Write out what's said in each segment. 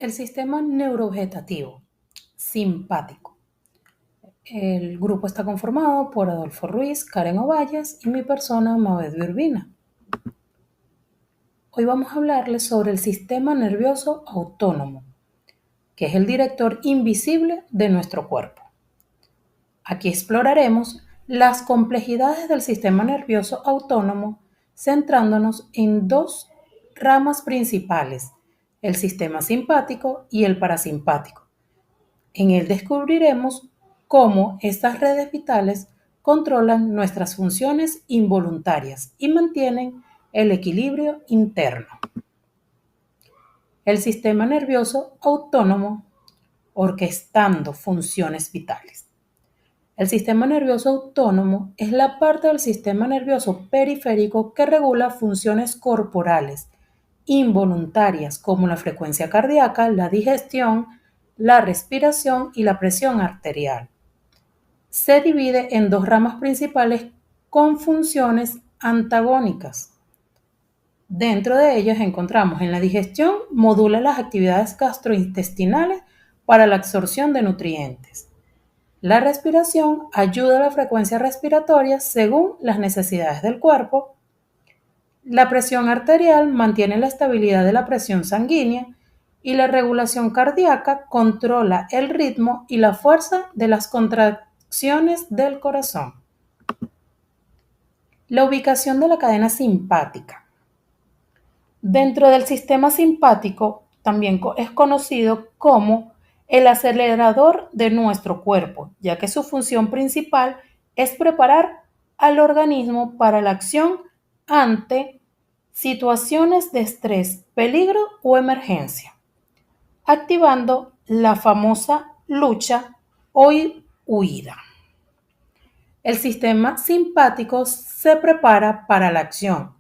El sistema neurovegetativo simpático. El grupo está conformado por Adolfo Ruiz, Karen Ovalles y mi persona, Mabed Urbina. Hoy vamos a hablarles sobre el sistema nervioso autónomo, que es el director invisible de nuestro cuerpo. Aquí exploraremos las complejidades del sistema nervioso autónomo, centrándonos en dos ramas principales, el sistema simpático y el parasimpático. En él descubriremos cómo estas redes vitales controlan nuestras funciones involuntarias y mantienen el equilibrio interno. El sistema nervioso autónomo orquestando funciones vitales. El sistema nervioso autónomo es la parte del sistema nervioso periférico que regula funciones corporales involuntarias como la frecuencia cardíaca, la digestión, la respiración y la presión arterial. Se divide en dos ramas principales con funciones antagónicas. Dentro de ellas encontramos en la digestión, modula las actividades gastrointestinales para la absorción de nutrientes. La respiración ayuda a la frecuencia respiratoria según las necesidades del cuerpo. La presión arterial mantiene la estabilidad de la presión sanguínea y la regulación cardíaca controla el ritmo y la fuerza de las contracciones del corazón. La ubicación de la cadena simpática. Dentro del sistema simpático también es conocido como el acelerador de nuestro cuerpo, ya que su función principal es preparar al organismo para la acción ante situaciones de estrés, peligro o emergencia, activando la famosa lucha o huida. El sistema simpático se prepara para la acción,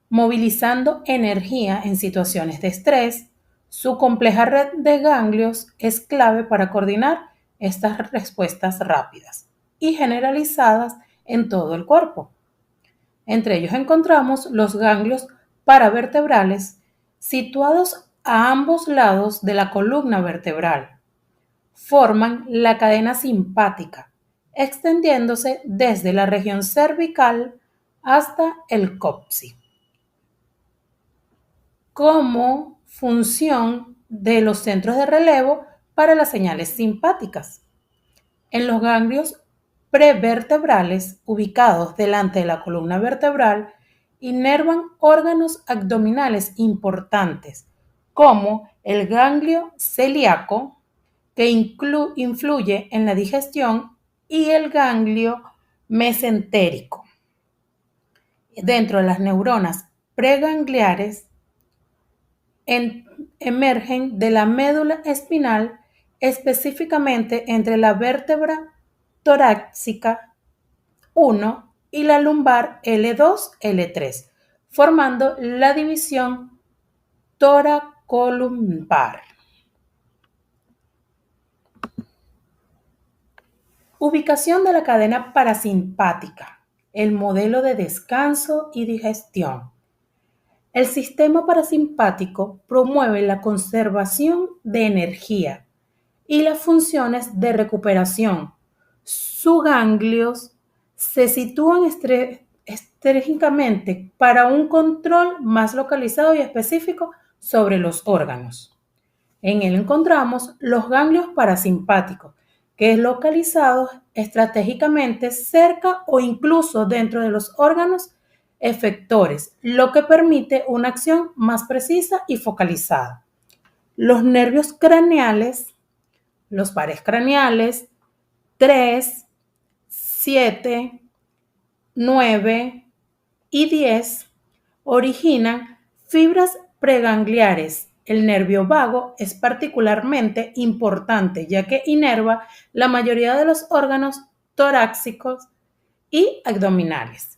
movilizando energía en situaciones de estrés. Su compleja red de ganglios es clave para coordinar estas respuestas rápidas y generalizadas en todo el cuerpo. Entre ellos encontramos los ganglios paravertebrales, situados a ambos lados de la columna vertebral. Forman la cadena simpática, extendiéndose desde la región cervical hasta el coxis, como función de los centros de relevo para las señales simpáticas. En los ganglios prevertebrales, ubicados delante de la columna vertebral, inervan órganos abdominales importantes, como el ganglio celíaco, que influye en la digestión, y el ganglio mesentérico. Dentro de las neuronas pregangliares emergen de la médula espinal, específicamente entre la vértebra torácica 1 y la lumbar L2-L3, formando la división toracolumbar. Ubicación de la cadena parasimpática, el modelo de descanso y digestión. El sistema parasimpático promueve la conservación de energía y las funciones de recuperación. Sus ganglios se sitúan estratégicamente para un control más localizado y específico sobre los órganos. En él encontramos los ganglios parasimpáticos, que es localizados estratégicamente cerca o incluso dentro de los órganos efectores, lo que permite una acción más precisa y focalizada. Los nervios craneales, los pares craneales 3, 7, 9 y 10 originan fibras pregangliares. El nervio vago es particularmente importante ya que inerva la mayoría de los órganos torácicos y abdominales.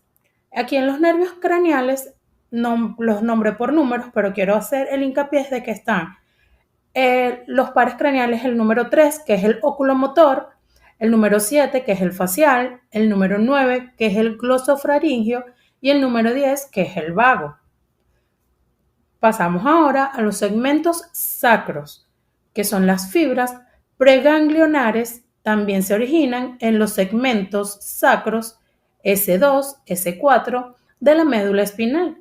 Aquí en los nervios craneales los nombré por números, pero quiero hacer el hincapié de que están los pares craneales, el número 3, que es el oculomotor, el número 7, que es el facial, el número 9, que es el glosofaringio, y el número 10, que es el vago. Pasamos ahora a los segmentos sacros, que son las fibras preganglionares, también se originan en los segmentos sacros S2, S4 de la médula espinal,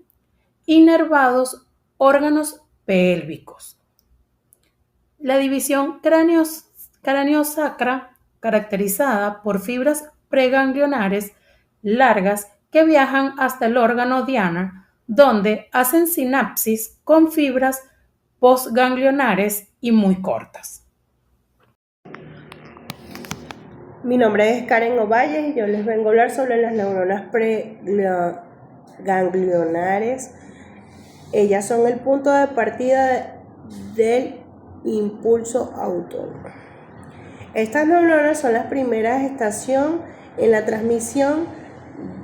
inervados órganos pélvicos. La división craniosacra, caracterizada por fibras preganglionares largas que viajan hasta el órgano diana, donde hacen sinapsis con fibras postganglionares y muy cortas. Mi nombre es Karen Ovalle y yo les vengo a hablar sobre las neuronas preganglionares. Ellas son el punto de partida del impulso autónomo. Estas neuronas son las primeras estaciones en la transmisión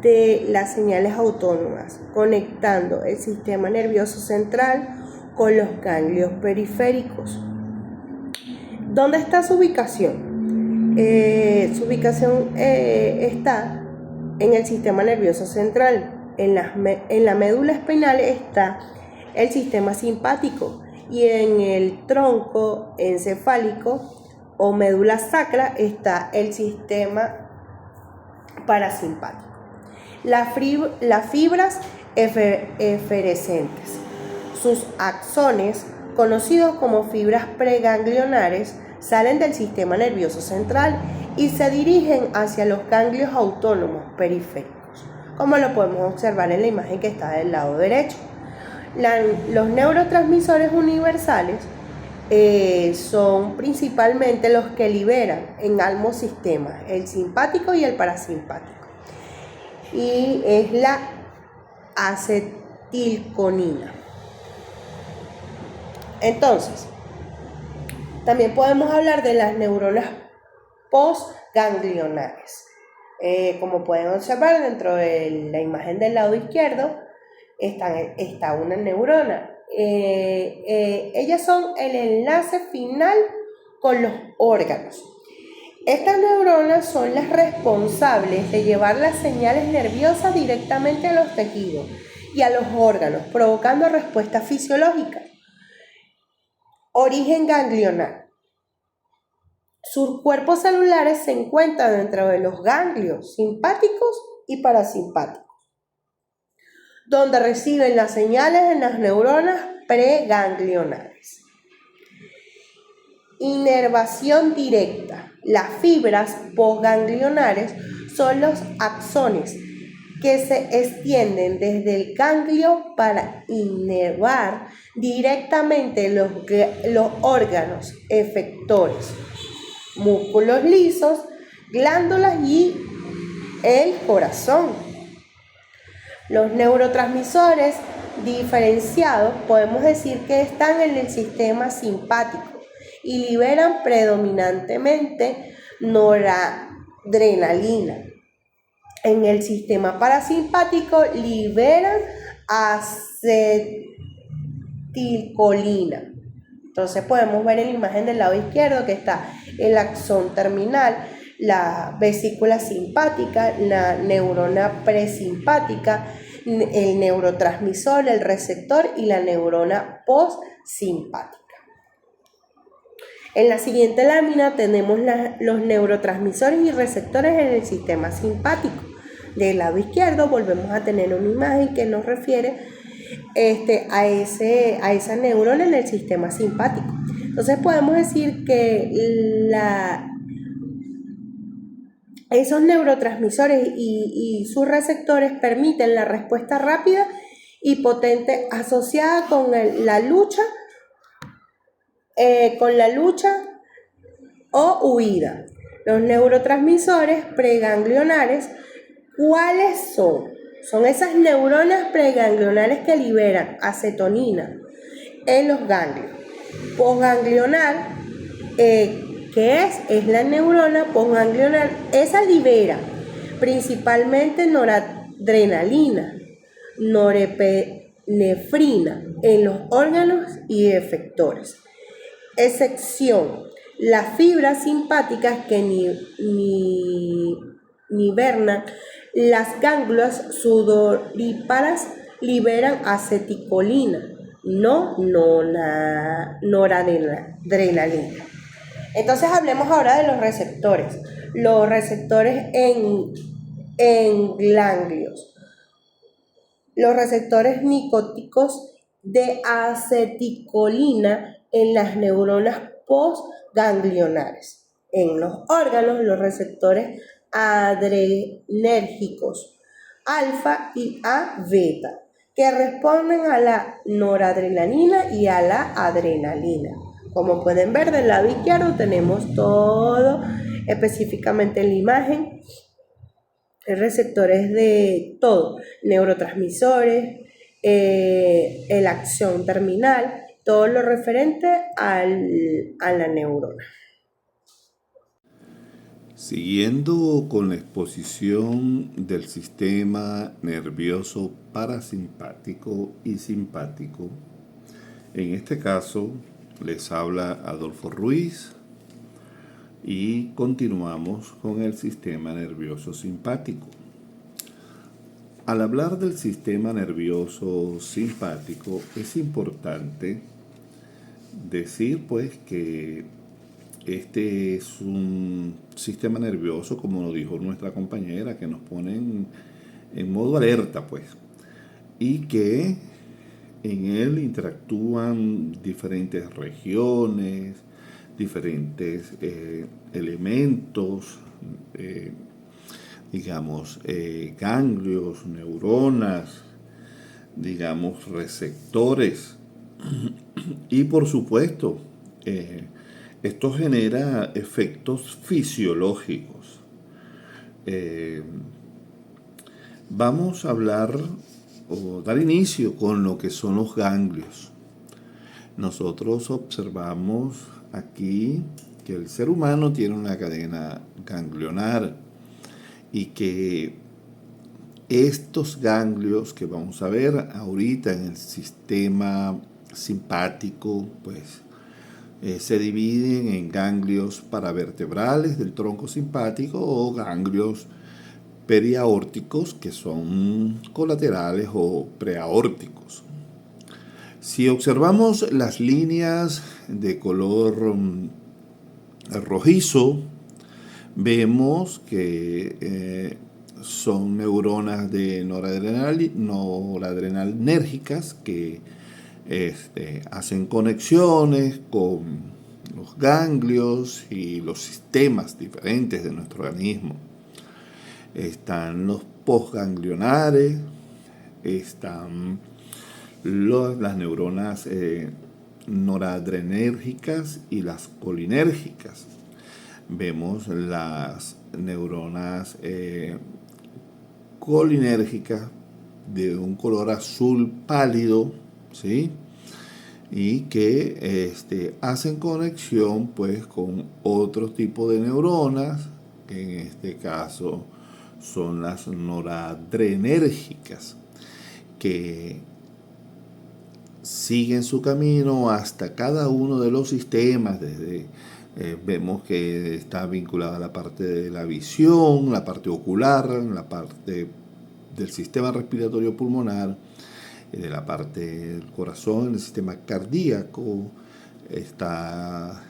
de las señales autónomas, conectando el sistema nervioso central con los ganglios periféricos. ¿Dónde está su ubicación? Su ubicación está en el sistema nervioso central. En la médula espinal está el sistema simpático y en el tronco encefálico o médula sacra está el sistema parasimpático. Las fibras efervescentes. Sus axones, conocidos como fibras preganglionares, salen del sistema nervioso central y se dirigen hacia los ganglios autónomos periféricos, como lo podemos observar en la imagen que está del lado derecho. Los neurotransmisores universales son principalmente los que liberan en ambos sistemas, el simpático y el parasimpático, y es la acetilcolina. Entonces, también podemos hablar de las neuronas postganglionares. Como pueden observar, dentro de la imagen del lado izquierdo está una neurona. Ellas son el enlace final con los órganos. Estas neuronas son las responsables de llevar las señales nerviosas directamente a los tejidos y a los órganos, provocando respuestas fisiológicas. Origen ganglionar. Sus cuerpos celulares se encuentran dentro de los ganglios simpáticos y parasimpáticos, donde reciben las señales en las neuronas preganglionares. Inervación directa. Las fibras postganglionares son los axones que se extienden desde el ganglio para inervar directamente los órganos efectores, músculos lisos, glándulas y el corazón. Los neurotransmisores diferenciados podemos decir que están en el sistema simpático y liberan predominantemente noradrenalina. En el sistema parasimpático liberan acetilcolina. Entonces podemos ver en la imagen del lado izquierdo que está el axón terminal, la vesícula simpática, la neurona presimpática, el neurotransmisor, el receptor y la neurona postsimpática. En la siguiente lámina tenemos los neurotransmisores y receptores en el sistema simpático. Del lado izquierdo volvemos a tener una imagen que nos refiere a esa neurona en el sistema simpático. Entonces podemos decir que esos neurotransmisores y sus receptores permiten la respuesta rápida y potente asociada con la lucha o huida. Los neurotransmisores preganglionares, ¿cuáles son? Son esas neuronas preganglionares que liberan acetonina en los ganglios. Postganglionar, ¿qué es? Es la neurona postganglionar. Esa libera principalmente noradrenalina, norepinefrina en los órganos y efectores. Excepción, las fibras simpáticas que nivernan las glándulas sudoríparas liberan acetilcolina, noradrenalina. Entonces hablemos ahora de los receptores. Los receptores en ganglios. Los receptores nicóticos de acetilcolina en las neuronas postganglionares. En los órganos, los receptores adrenérgicos alfa y A beta, que responden a la noradrenalina y a la adrenalina. Como pueden ver, del lado izquierdo tenemos todo específicamente en la imagen, receptores de todo, neurotransmisores, la acción terminal, todo lo referente a la neurona. Siguiendo con la exposición del sistema nervioso parasimpático y simpático, en este caso les habla Adolfo Ruiz y continuamos con el sistema nervioso simpático. Al hablar del sistema nervioso simpático es importante decir pues que este es un sistema nervioso, como lo dijo nuestra compañera, que nos pone en modo alerta, pues, y que en él interactúan diferentes regiones, diferentes elementos, ganglios, neuronas, receptores, y por supuesto, esto genera efectos fisiológicos. Vamos a hablar o dar inicio con lo que son los ganglios. Nosotros observamos aquí que el ser humano tiene una cadena ganglionar y que estos ganglios que vamos a ver ahorita en el sistema simpático, pues se dividen en ganglios paravertebrales del tronco simpático o ganglios periaórticos, que son colaterales o preaórticos. Si observamos las líneas de color rojizo, vemos que son neuronas de noradrenalérgicas que hacen conexiones con los ganglios y los sistemas diferentes de nuestro organismo. Están los postganglionares, están las neuronas noradrenérgicas y las colinérgicas. Vemos las neuronas colinérgicas de un color azul pálido, ¿sí? Y que hacen conexión pues con otro tipo de neuronas, que en este caso son las noradrenérgicas, que siguen su camino hasta cada uno de los sistemas. Vemos que está vinculada a la parte de la visión, la parte ocular, la parte del sistema respiratorio pulmonar, de la parte del corazón, el sistema cardíaco, está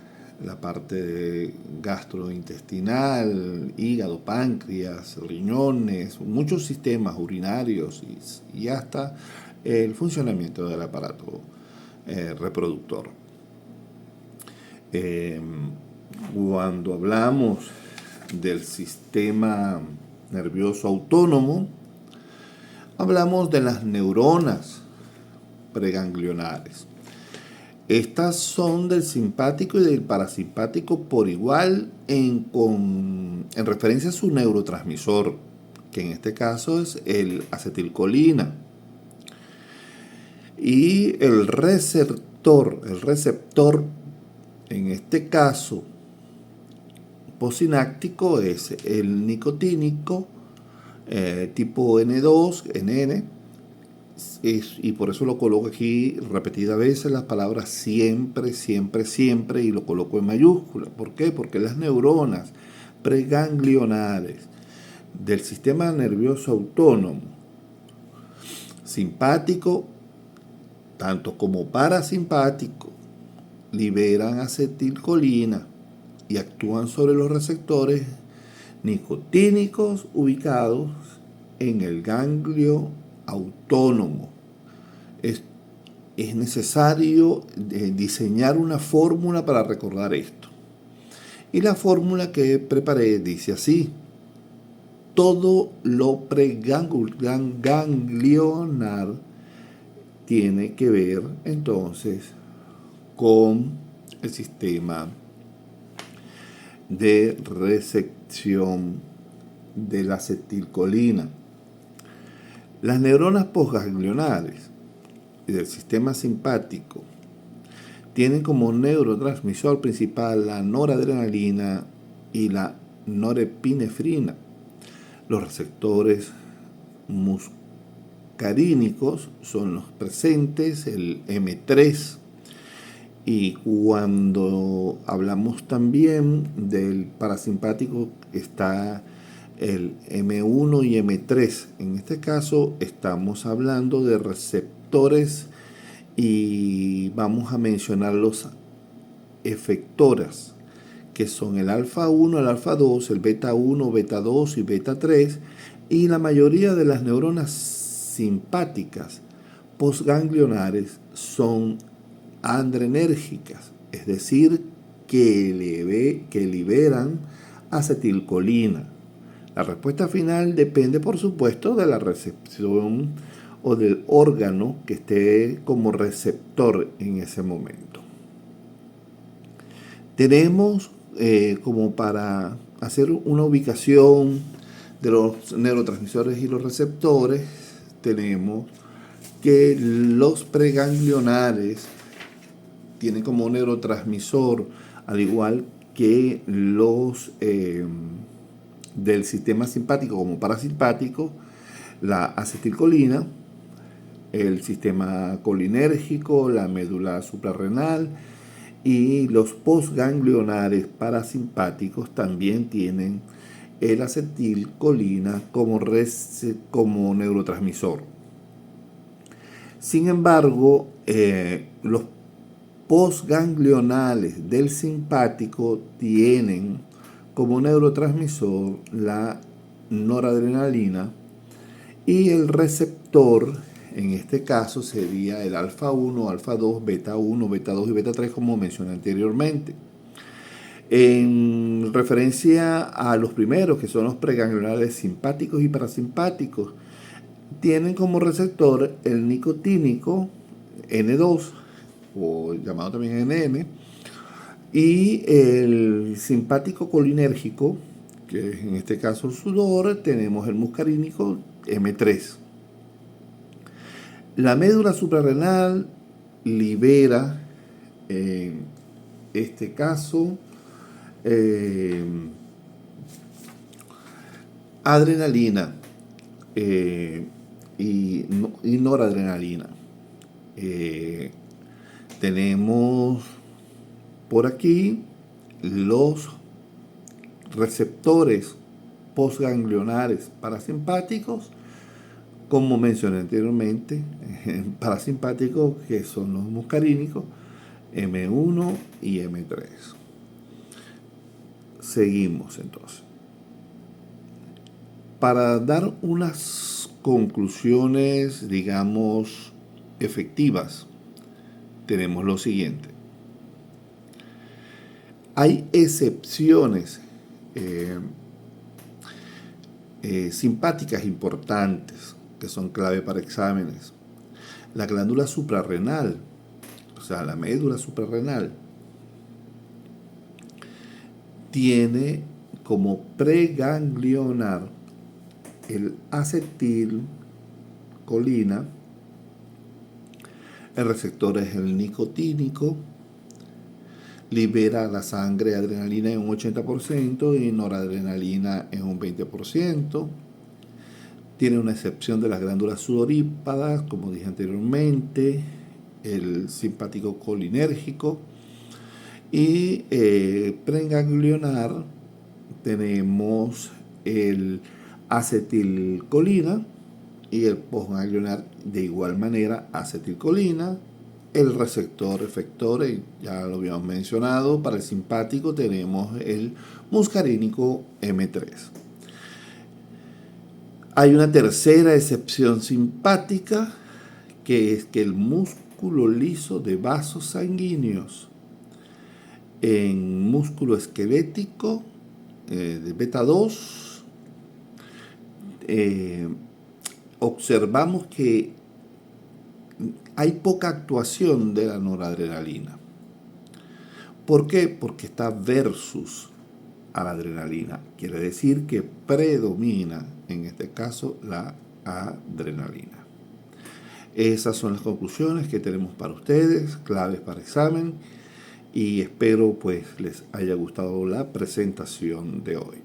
la parte gastrointestinal, hígado, páncreas, riñones, muchos sistemas urinarios y hasta el funcionamiento del aparato reproductor. Cuando hablamos del sistema nervioso autónomo, hablamos de las neuronas preganglionares. Estas son del simpático y del parasimpático por igual en referencia a su neurotransmisor, que en este caso es el acetilcolina. Y el receptor en este caso posináptico es el nicotínico tipo N2, NN, y por eso lo coloco aquí repetidas veces las palabras siempre, siempre, siempre, y lo coloco en mayúscula. ¿Por qué? Porque las neuronas preganglionares del sistema nervioso autónomo simpático tanto como parasimpático, liberan acetilcolina y actúan sobre los receptores nicotínicos ubicados en el ganglio autónomo. Es necesario diseñar una fórmula para recordar esto. Y la fórmula que preparé dice así: todo lo preganglionar tiene que ver entonces con el sistema de recepción de la acetilcolina. Las neuronas postganglionares y del sistema simpático tienen como neurotransmisor principal la noradrenalina y la norepinefrina. Los receptores muscarínicos son los presentes, el M3. Y cuando hablamos también del parasimpático está el M1 y M3. En este caso estamos hablando de receptores y vamos a mencionar los efectoras, que son el alfa 1, el alfa 2, el beta 1, beta 2 y beta 3, y la mayoría de las neuronas simpáticas postganglionares son adrenérgicas, es decir, que liberan acetilcolina. La respuesta final depende, por supuesto, de la recepción o del órgano que esté como receptor en ese momento. Tenemos como para hacer una ubicación de los neurotransmisores y los receptores, tenemos que los preganglionares tienen como neurotransmisor, al igual que los del sistema simpático como parasimpático, la acetilcolina, el sistema colinérgico, la médula suprarrenal, y los postganglionares parasimpáticos también tienen el acetilcolina como neurotransmisor. Sin embargo, los postganglionales del simpático tienen como neurotransmisor la noradrenalina, y el receptor en este caso sería el alfa 1, alfa 2, beta 1, beta 2 y beta 3, como mencioné anteriormente. En referencia a los primeros, que son los preganglionales simpáticos y parasimpáticos, tienen como receptor el nicotínico N2, o llamado también NM, y el simpático colinérgico, que es en este caso el sudor, tenemos el muscarínico M3. La médula suprarrenal libera, en este caso, adrenalina y noradrenalina. Tenemos por aquí los receptores postganglionares parasimpáticos, como mencioné anteriormente, parasimpáticos, que son los muscarínicos, M1 y M3. Seguimos entonces. Para dar unas conclusiones, digamos, efectivas, tenemos lo siguiente. Hay excepciones simpáticas importantes que son clave para exámenes. La glándula suprarrenal, o sea, la médula suprarrenal, tiene como preganglionar el acetilcolina, el receptor es el nicotínico, libera la sangre adrenalina en un 80% y noradrenalina en un 20%. Tiene una excepción de las glándulas sudorípadas, como dije anteriormente, el simpático colinérgico. Y preganglionar tenemos el acetilcolina y el postganglionar de igual manera acetilcolina. El receptor efector, ya lo habíamos mencionado, para el simpático tenemos el muscarínico M3. Hay una tercera excepción simpática, que es que el músculo liso de vasos sanguíneos en músculo esquelético de beta 2, observamos que hay poca actuación de la noradrenalina. ¿Por qué? Porque está versus a la adrenalina. Quiere decir que predomina, en este caso, la adrenalina. Esas son las conclusiones que tenemos para ustedes, claves para examen, y espero pues les haya gustado la presentación de hoy.